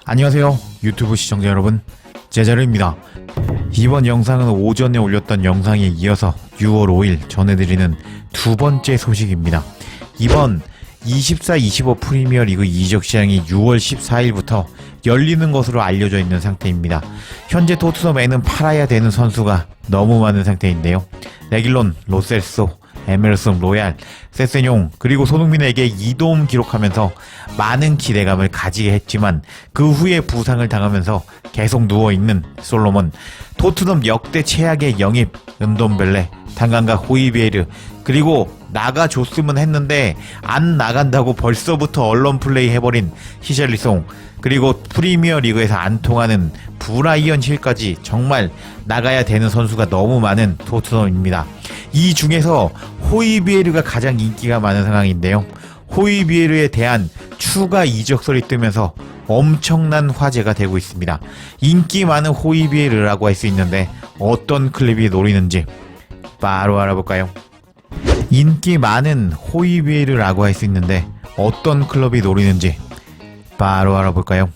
안녕하세요 유튜브 시청자 여러분, 제자르입니다. 이번 영상은 오전에 올렸던 영상에 이어서 6월 5일 전해드리는 두 번째 소식입니다. 이번 24-25 프리미어리그 이적 시장이 6월 14일부터 열리는 것으로 알려져 있는 상태입니다. 현재 토트넘에는 팔아야 되는 선수가 너무 많은 상태인데요. 레길론, 로셀소, 에메르슨 로얄, 세세뇽 그리고 손흥민에게 2도움 기록하면서 많은 기대감을 가지게 했지만 그 후에 부상을 당하면서 계속 누워있는 솔로몬, 토트넘 역대 최악의 영입 은돔벨레, 단강가 호이비에르, 그리고 나가줬으면 했는데 안 나간다고 벌써부터 언론 플레이 해버린 히샬리송, 그리고 프리미어 리그에서 안 통하는 브라이언 힐까지 정말 나가야 되는 선수가 너무 많은 토트넘입니다. 이 중에서 호이비에르가 가장 인기가 많은 상황인데요. 호이비에르에 대한 추가 이적설이 뜨면서 엄청난 화제가 되고 있습니다. 인기 많은 호이비에르라고 할 수 있는데 어떤 클럽이 노리는지 바로 알아볼까요? 인기 많은 호이비에르라고 할 수 있는데 어떤 클럽이 노리는지 바로 알아볼까요?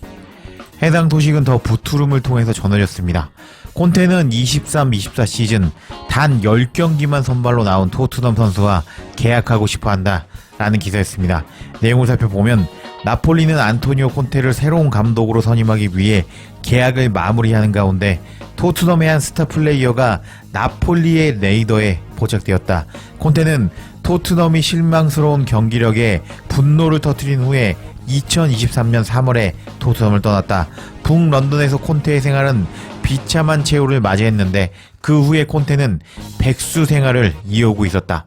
해당 소식은 더 부투룸을 통해서 전해졌습니다. 콘테는 23-24 시즌 단 10경기만 선발로 나온 토트넘 선수와 계약하고 싶어한다 라는 기사였습니다. 내용을 살펴보면 나폴리는 안토니오 콘테를 새로운 감독으로 선임하기 위해 계약을 마무리하는 가운데 토트넘의 한 스타 플레이어가 나폴리의 레이더에 포착되었다. 콘테는 토트넘이 실망스러운 경기력에 분노를 터뜨린 후에 2023년 3월에 토트넘을 떠났다. 북런던에서 콘테의 생활은 비참한 최후를 맞이했는데 그 후에 콘테는 백수 생활을 이어오고 있었다.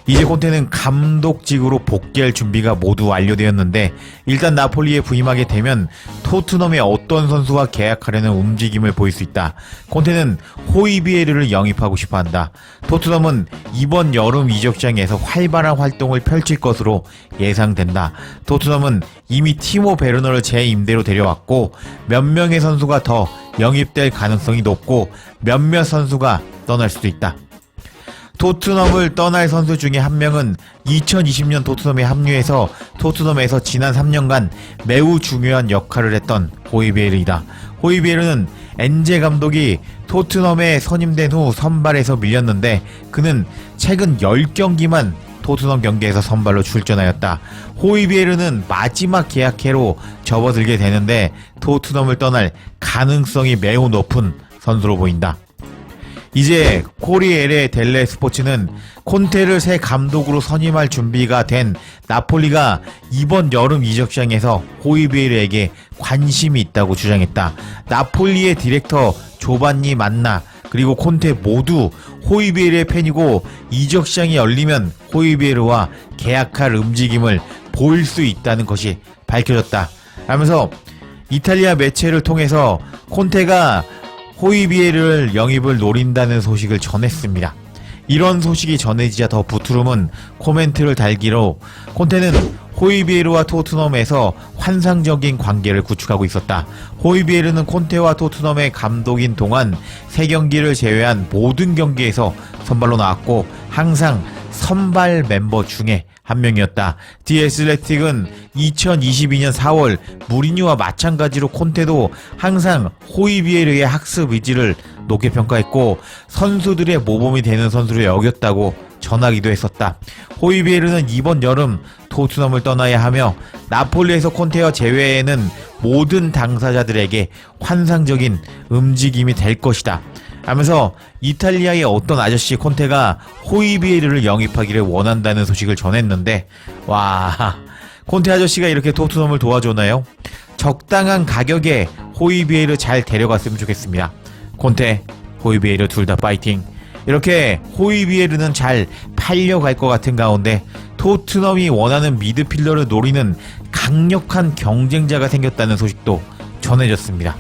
이제 콘테는 감독직으로 복귀할 준비가 모두 완료되었는데 일단 나폴리에 부임하게 되면 토트넘의 어떤 선수와 계약하려는 움직임을 보일 수 있다. 콘테는 호이비에르를 영입하고 싶어한다. 토트넘은 이번 여름 이적 시장에서 활발한 활동을 펼칠 것으로 예상된다. 토트넘은 이미 티모 베르너를 재임대로 데려왔고 몇 명의 선수가 더 영입될 가능성이 높고 몇몇 선수가 떠날 수도 있다. 토트넘을 떠날 선수 중에 한 명은 2020년 토트넘에 합류해서 토트넘에서 지난 3년간 매우 중요한 역할을 했던 호이비에르이다. 호이비에르는 엔제 감독이 토트넘에 선임된 후 선발에서 밀렸는데 그는 최근 10경기만 토트넘 경기에서 선발로 출전하였다. 호이비에르는 마지막 계약해로 접어들게 되는데 토트넘을 떠날 가능성이 매우 높은 선수로 보인다. 이제 코리에레 델레 스포츠는 콘테를 새 감독으로 선임할 준비가 된 나폴리가 이번 여름 이적 시장에서 호이비에르에게 관심이 있다고 주장했다. 나폴리의 디렉터 조반니 만나 그리고 콘테 모두 호이비에르의 팬이고 이적 시장이 열리면 호이비에르와 계약할 움직임을 볼 수 있다는 것이 밝혀졌다. 하면서 이탈리아 매체를 통해서 콘테가 호이비에르를 영입을 노린다는 소식을 전했습니다. 이런 소식이 전해지자 더 부투룸은 코멘트를 달기로 콘테는 호이비에르와 토트넘에서 환상적인 관계를 구축하고 있었다. 호이비에르는 콘테와 토트넘의 감독인 동안 3경기를 제외한 모든 경기에서 선발로 나왔고 항상 선발 멤버 중에 한 명이었다. 디 애슬레틱은 2022년 4월 무리뉴와 마찬가지로 콘테도 항상 호이비에르의 학습 의지를 높게 평가했고 선수들의 모범이 되는 선수로 여겼다고 전하기도 했었다. 호이비에르는 이번 여름 토트넘을 떠나야 하며 나폴리에서 콘테와 제외에는 모든 당사자들에게 환상적인 움직임이 될 것이다 하면서 이탈리아의 어떤 아저씨 콘테가 호이비에르를 영입하기를 원한다는 소식을 전했는데 와, 콘테 아저씨가 이렇게 토트넘을 도와주나요? 적당한 가격에 호이비에르 잘 데려갔으면 좋겠습니다. 콘테, 호이비에르 둘 다 파이팅. 이렇게 호이비에르는 잘 팔려갈 것 같은 가운데 토트넘이 원하는 미드필더를 노리는 강력한 경쟁자가 생겼다는 소식도 전해졌습니다.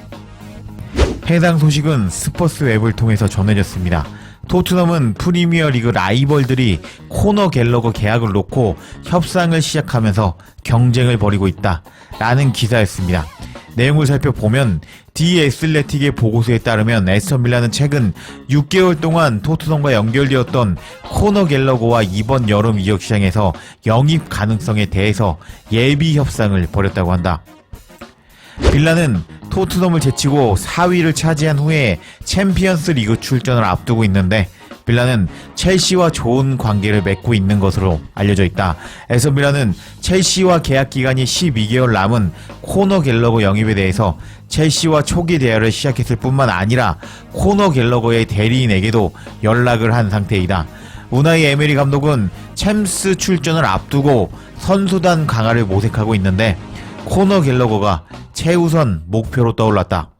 해당 소식은 스퍼스 웹을 통해서 전해졌습니다. 토트넘은 프리미어리그 라이벌들이 코너 갤러거 계약을 놓고 협상을 시작하면서 경쟁을 벌이고 있다 라는 기사였습니다. 내용을 살펴보면 디 애슬레틱의 보고서에 따르면 에스턴 빌라는 최근 6개월 동안 토트넘과 연결되었던 코너 갤러거와 이번 여름 이적 시장에서 영입 가능성에 대해서 예비 협상을 벌였다고 한다. 빌라는 토트넘을 제치고 4위를 차지한 후에 챔피언스 리그 출전을 앞두고 있는데 빌라는 첼시와 좋은 관계를 맺고 있는 것으로 알려져 있다. 에스턴 빌라는 첼시와 계약 기간이 12개월 남은 코너 갤러거 영입에 대해서 첼시와 초기 대화를 시작했을 뿐만 아니라 코너 갤러거의 대리인에게도 연락을 한 상태이다. 우나이 에메리 감독은 챔스 출전을 앞두고 선수단 강화를 모색하고 있는데 코너 갤러거가 최우선 목표로 떠올랐다.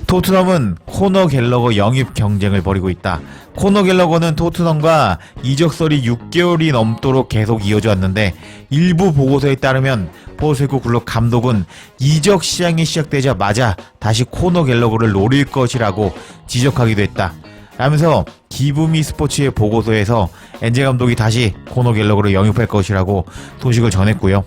토트넘은 코너 갤러거 영입 경쟁을 벌이고 있다. 코너 갤러거는 토트넘과 이적설이 6개월이 넘도록 계속 이어져 왔는데 일부 보고서에 따르면 포스테코글루 감독은 이적 시장이 시작되자마자 다시 코너 갤러거를 노릴 것이라고 지적하기도 했다. 라면서 기브미 스포츠의 보고서에서 엔제 감독이 다시 코너 갤러거를 영입할 것이라고 소식을 전했고요.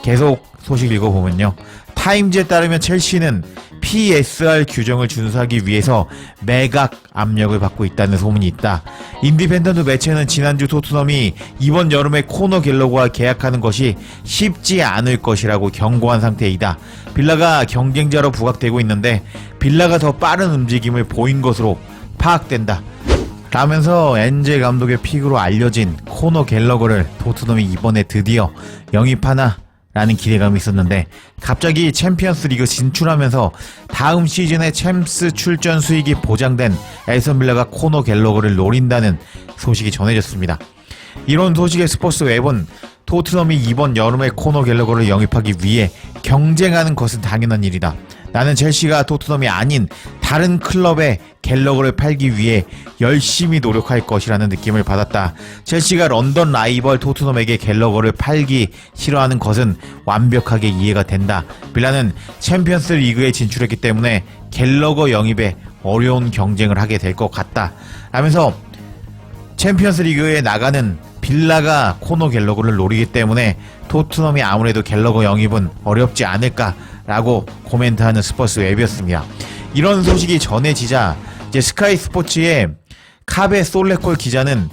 계속 소식 읽어보면요. 타임즈에 따르면 첼시는 PSR 규정을 준수하기 위해서 매각 압력을 받고 있다는 소문이 있다. 인디펜던트 매체는 지난주 토트넘이 이번 여름에 코너 갤러거와 계약하는 것이 쉽지 않을 것이라고 경고한 상태이다. 빌라가 경쟁자로 부각되고 있는데 빌라가 더 빠른 움직임을 보인 것으로 파악된다. 라면서 엔제 감독의 픽으로 알려진 코너 갤러거를 토트넘이 이번에 드디어 영입하나 라는 기대감이 있었는데 갑자기 챔피언스 리그 진출하면서 다음 시즌에 챔스 출전 수익이 보장된 에스턴 빌라가 코너 갤러거를 노린다는 소식이 전해졌습니다. 이런 소식에 스포츠 웹은 토트넘이 이번 여름에 코너 갤러거를 영입하기 위해 경쟁하는 것은 당연한 일이다. 나는 첼시가 토트넘이 아닌 다른 클럽에 갤러거를 팔기 위해 열심히 노력할 것이라는 느낌을 받았다. 첼시가 런던 라이벌 토트넘에게 갤러거를 팔기 싫어하는 것은 완벽하게 이해가 된다. 빌라는 챔피언스 리그에 진출했기 때문에 갤러거 영입에 어려운 경쟁을 하게 될 것 같다. 라면서 챔피언스 리그에 나가는 빌라가 코너 갤러거를 노리기 때문에 토트넘이 아무래도 갤러거 영입은 어렵지 않을까라고 코멘트하는 스포츠 웹이었습니다. 이런 소식이 전해지자 이제 스카이 스포츠의 카베 솔레콜 기자는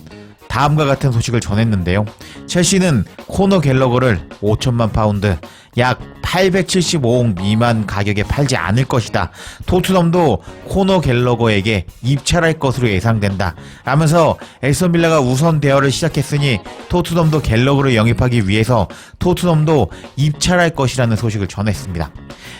다음과 같은 소식을 전했는데요. 첼시는 코너 갤러거를 5천만 파운드 약 875억 미만 가격에 팔지 않을 것이다. 토트넘도 코너 갤러거에게 입찰할 것으로 예상된다. 라면서 에스턴 빌라가 우선 대화를 시작했으니 토트넘도 갤러거를 영입하기 위해서 토트넘도 입찰할 것이라는 소식을 전했습니다.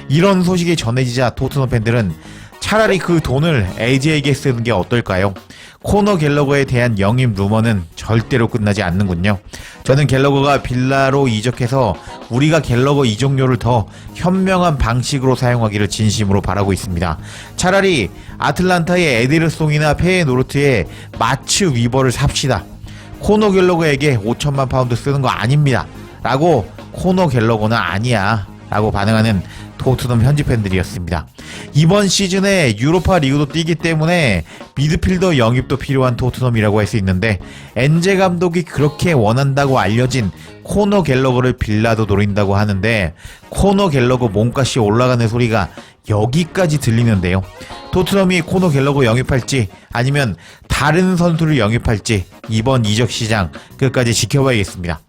이런 소식이 전해지자 토트넘 팬들은 차라리 그 돈을 AJ에게 쓰는 게 어떨까요? 코너 갤러거에 대한 영입 루머는 절대로 끝나지 않는군요. 저는 갤러거가 빌라로 이적해서 우리가 갤러거 이적료를 더 현명한 방식으로 사용하기를 진심으로 바라고 있습니다. 차라리 아틀란타의 에데르송이나 페에노르트의 마츠 위버를 삽시다. 코너 갤러거에게 5천만 파운드 쓰는 거 아닙니다. 라고 코너 갤러거는 아니야. 라고 반응하는 토트넘 현지 팬들이었습니다. 이번 시즌에 유로파 리그도 뛰기 때문에 미드필더 영입도 필요한 토트넘이라고 할 수 있는데 엔제 감독이 그렇게 원한다고 알려진 코너 갤러거를 빌라도 노린다고 하는데 코너 갤러거 몸값이 올라가는 소리가 여기까지 들리는데요. 토트넘이 코너 갤러거 영입할지 아니면 다른 선수를 영입할지 이번 이적 시장 끝까지 지켜봐야겠습니다.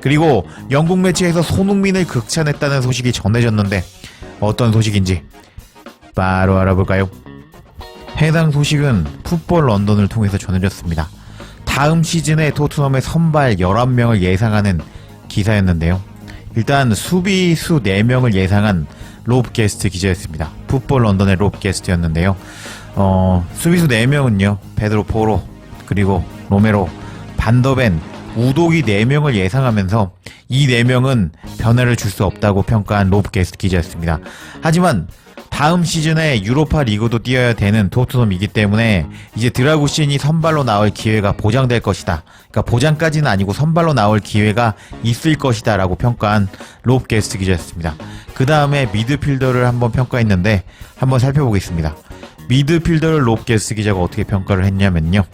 그리고 영국 매체에서 손흥민을 극찬했다는 소식이 전해졌는데 어떤 소식인지 바로 알아볼까요? 해당 소식은 풋볼 런던을 통해서 전해졌습니다. 다음 시즌에 토트넘의 선발 11명을 예상하는 기사였는데요. 일단 수비수 4명을 예상한 롭 게스트 기자였습니다. 풋볼 런던의 롭 게스트였는데요. 수비수 4명은요. 베드로 포로, 그리고 로메로, 반더벤, 우독이 4명을 예상하면서 이 4명은 변화를 줄 수 없다고 평가한 롭 게스트 기자였습니다. 하지만 다음 시즌에 유로파 리그도 뛰어야 되는 토트넘이기 때문에 이제 드라구신이 선발로 나올 기회가 보장될 것이다. 그러니까 보장까지는 아니고 선발로 나올 기회가 있을 것이다 라고 평가한 롭 게스트 기자였습니다. 그 다음에 미드필더를 한번 평가했는데 한번 살펴보겠습니다. 미드필더를 롭 게스트 기자가 어떻게 평가를 했냐면요.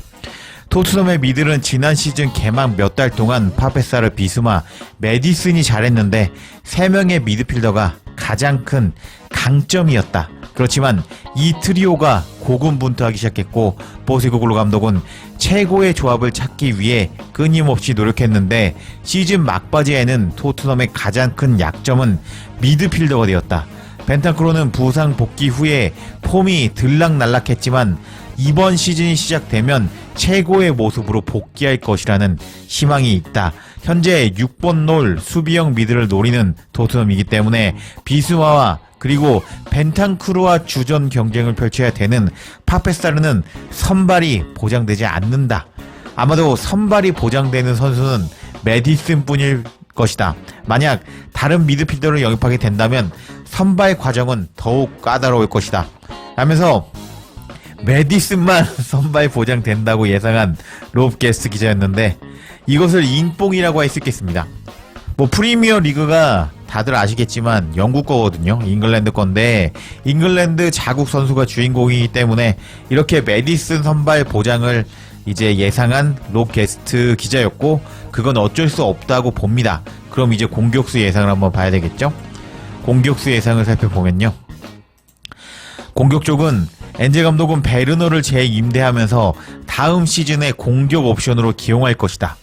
토트넘의 미들은 지난 시즌 개막 몇 달 동안 파페사르, 비수마, 메디슨이 잘했는데 3명의 미드필더가 가장 큰 강점이었다 그렇지만 이 트리오가 고군분투하기 시작했고 보세고글루 감독은 최고의 조합을 찾기 위해 끊임없이 노력했는데 시즌 막바지에는 토트넘의 가장 큰 약점은 미드필더가 되었다. 벤탄크루는 부상 복귀 후에 폼이 들락날락했지만 이번 시즌이 시작되면 최고의 모습으로 복귀할 것이라는 희망이 있다. 현재 6번 롤 수비형 미드를 노리는 토트넘이기 때문에 비스마와 그리고 벤탄크루와 주전 경쟁을 펼쳐야 되는 파페사르는 선발이 보장되지 않는다. 아마도 선발이 보장되는 선수는 메디슨 뿐일 것이다. 만약 다른 미드필더를 영입하게 된다면 선발 과정은 더욱 까다로울 것이다. 라면서 메디슨만 선발 보장된다고 예상한 롭 게스트 기자였는데 이것을 인뽕이라고 할 수 있겠습니다. 뭐 프리미어 리그가 다들 아시겠지만 영국 거거든요. 잉글랜드 건데 잉글랜드 자국 선수가 주인공이기 때문에 이렇게 메디슨 선발 보장을 이제 예상한 롭 게스트 기자였고 그건 어쩔 수 없다고 봅니다. 그럼 이제 공격수 예상을 한번 봐야 되겠죠? 공격수 예상을 살펴보면요. 공격 쪽은 엔젤 감독은 베르너를 재임대하면서 다음 시즌에 공격 옵션으로 기용할 것이다.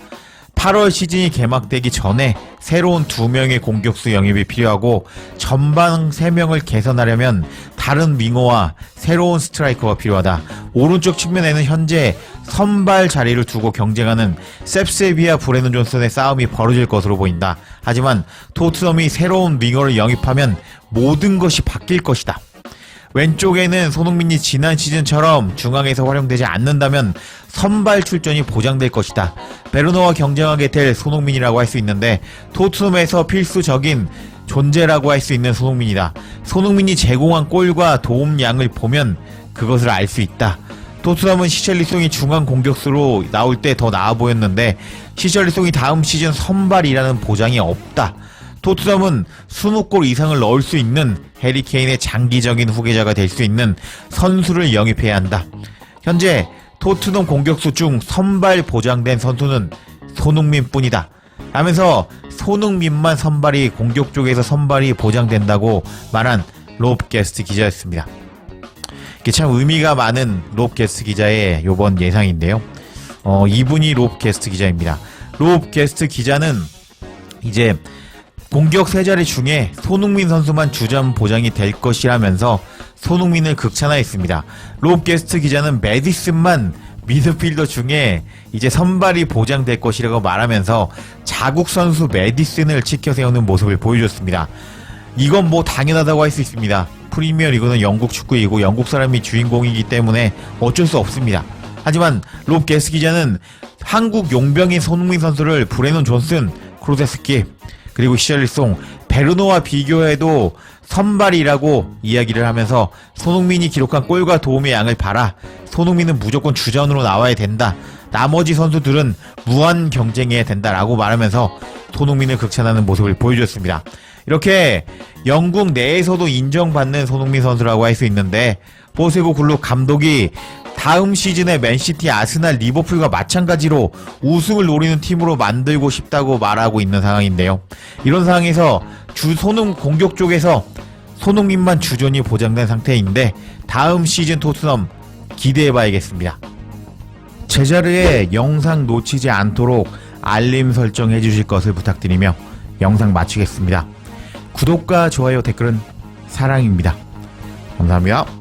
8월 시즌이 개막되기 전에 새로운 2명의 공격수 영입이 필요하고 전방 3명을 개선하려면 다른 윙어와 새로운 스트라이커가 필요하다. 오른쪽 측면에는 현재 선발 자리를 두고 경쟁하는 셉세비와 브레넌 존슨의 싸움이 벌어질 것으로 보인다. 하지만 토트넘이 새로운 윙어를 영입하면 모든 것이 바뀔 것이다. 왼쪽에는 손흥민이 지난 시즌처럼 중앙에서 활용되지 않는다면 선발 출전이 보장될 것이다. 베르너와 경쟁하게 될 손흥민이라고 할 수 있는데 토트넘에서 필수적인 존재라고 할 수 있는 손흥민이다. 손흥민이 제공한 골과 도움량을 보면 그것을 알 수 있다. 토트넘은 시철리송이 중앙 공격수로 나올 때 더 나아 보였는데 시철리송이 다음 시즌 선발이라는 보장이 없다. 토트넘은 20골 이상을 넣을 수 있는 해리 케인의 장기적인 후계자가 될 수 있는 선수를 영입해야 한다. 현재 토트넘 공격수 중 선발 보장된 선수는 손흥민 뿐이다. 하면서 손흥민만 선발이 공격 쪽에서 선발이 보장된다고 말한 롭 게스트 기자였습니다. 이게 참 의미가 많은 롭 게스트 기자의 요번 예상인데요. 이분이 롭 게스트 기자입니다. 롭 게스트 기자는 이제 공격 3자리 중에 손흥민 선수만 주전 보장이 될 것이라면서 손흥민을 극찬하였습니다. 롭 게스트 기자는 메디슨만 미드필더 중에 이제 선발이 보장될 것이라고 말하면서 자국 선수 메디슨을 치켜 세우는 모습을 보여줬습니다. 이건 뭐 당연하다고 할 수 있습니다. 프리미어 리그는 영국 축구이고 영국 사람이 주인공이기 때문에 어쩔 수 없습니다. 하지만 롭 게스트 기자는 한국 용병인 손흥민 선수를 브레넌 존슨, 크루세스키 그리고 시절리송, 베르노와 비교해도 선발이라고 이야기를 하면서 손흥민이 기록한 골과 도움의 양을 봐라. 손흥민은 무조건 주전으로 나와야 된다. 나머지 선수들은 무한 경쟁해야 된다라고 말하면서 손흥민을 극찬하는 모습을 보여줬습니다. 이렇게 영국 내에서도 인정받는 손흥민 선수라고 할 수 있는데 보세고글루 감독이 다음 시즌에 맨시티, 아스날, 리버풀과 마찬가지로 우승을 노리는 팀으로 만들고 싶다고 말하고 있는 상황인데요. 이런 상황에서 공격 쪽에서 손흥민만 주전이 보장된 상태인데 다음 시즌 토트넘 기대해봐야겠습니다. 제자리에 영상 놓치지 않도록 알림 설정해 주실 것을 부탁드리며 영상 마치겠습니다. 구독과 좋아요, 댓글은 사랑입니다. 감사합니다.